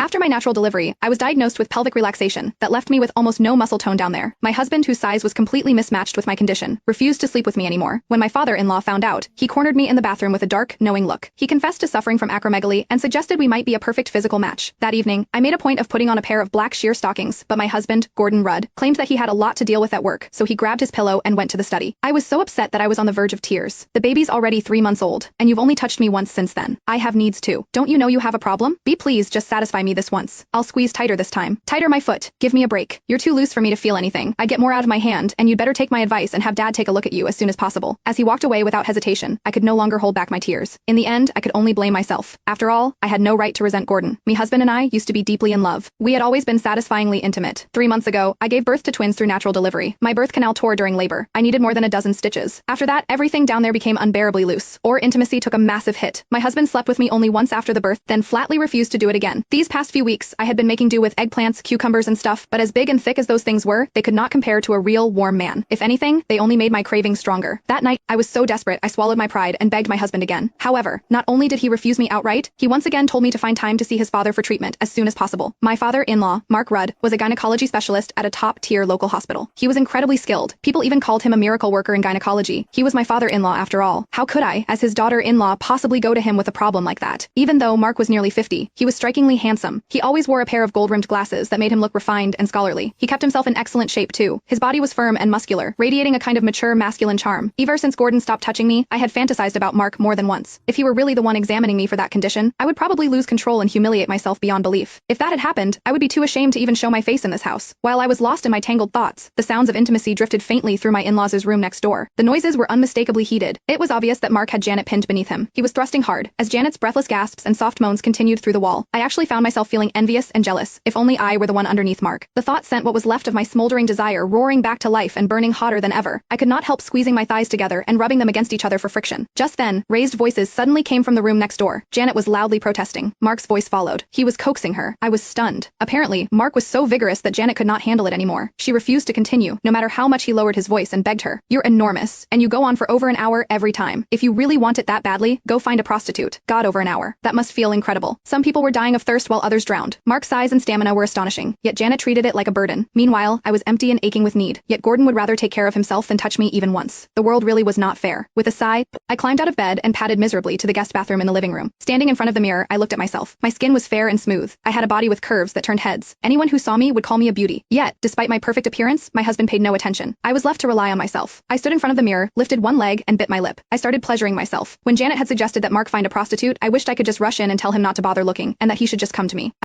After my natural delivery, I was diagnosed with pelvic relaxation that left me with almost no muscle tone down there. My husband, whose size was completely mismatched with my condition, refused to sleep with me anymore. When my father-in-law found out, he cornered me in the bathroom with a dark, knowing look. He confessed to suffering from acromegaly and suggested we might be a perfect physical match. That evening, I made a point of putting on a pair of black sheer stockings, but my husband, Gordon Rudd, claimed that he had a lot to deal with at work, so he grabbed his pillow and went to the study. I was so upset that I was on the verge of tears. The baby's already 3 months old, and you've only touched me once since then. I have needs too. Don't you know you have a problem? Be pleased, just satisfy me this once. I'll squeeze tighter this time. Tighter my foot. Give me a break. You're too loose for me to feel anything. I get more out of my hand, and you'd better take my advice and have Dad take a look at you as soon as possible. As he walked away without hesitation, I could no longer hold back my tears. In the end, I could only blame myself. After all, I had no right to resent Gordon. My husband and I used to be deeply in love. We had always been satisfyingly intimate. 3 months ago, I gave birth to twins through natural delivery. My birth canal tore during labor. I needed more than a dozen stitches. After that, everything down there became unbearably loose. Our intimacy took a massive hit. My husband slept with me only once after the birth, then flatly refused to do it again. These past few weeks, I had been making do with eggplants, cucumbers and stuff, but as big and thick as those things were, they could not compare to a real, warm man. If anything, they only made my cravings stronger. That night, I was so desperate, I swallowed my pride and begged my husband again. However, not only did he refuse me outright, he once again told me to find time to see his father for treatment as soon as possible. My father-in-law, Mark Rudd, was a gynecology specialist at a top-tier local hospital. He was incredibly skilled. People even called him a miracle worker in gynecology. He was my father-in-law after all. How could I, as his daughter-in-law, possibly go to him with a problem like that? Even though Mark was nearly 50, he was strikingly handsome. He always wore a pair of gold-rimmed glasses that made him look refined and scholarly. He kept himself in excellent shape too. His body was firm and muscular, radiating a kind of mature masculine charm. Ever since Gordon stopped touching me, I had fantasized about Mark more than once. If he were really the one examining me for that condition, I would probably lose control and humiliate myself beyond belief. If that had happened, I would be too ashamed to even show my face in this house. While I was lost in my tangled thoughts, the sounds of intimacy drifted faintly through my in-laws' room next door. The noises were unmistakably heated. It was obvious that Mark had Janet pinned beneath him. He was thrusting hard, as Janet's breathless gasps and soft moans continued through the wall. I actually found myself feeling envious and jealous. If only I were the one underneath Mark. The thought sent what was left of my smoldering desire roaring back to life and burning hotter than ever. I could not help squeezing my thighs together and rubbing them against each other for friction. Just then, raised voices suddenly came from the room next door. Janet was loudly protesting. Mark's voice followed. He was coaxing her. I was stunned. Apparently, Mark was so vigorous that Janet could not handle it anymore. She refused to continue, no matter how much he lowered his voice and begged her. You're enormous, and you go on for over an hour every time. If you really want it that badly, go find a prostitute. God, over an hour. That must feel incredible. Some people were dying of thirst while others drowned. Mark's size and stamina were astonishing, yet Janet treated it like a burden. Meanwhile, I was empty and aching with need, yet Gordon would rather take care of himself than touch me even once. The world really was not fair. With a sigh, I climbed out of bed and padded miserably to the guest bathroom in the living room. Standing in front of the mirror, I looked at myself. My skin was fair and smooth. I had a body with curves that turned heads. Anyone who saw me would call me a beauty. Yet, despite my perfect appearance, my husband paid no attention. I was left to rely on myself. I stood in front of the mirror, lifted one leg, and bit my lip. I started pleasuring myself. When Janet had suggested that Mark find a prostitute, I wished I could just rush in and tell him not to bother looking, and that he should just come to me.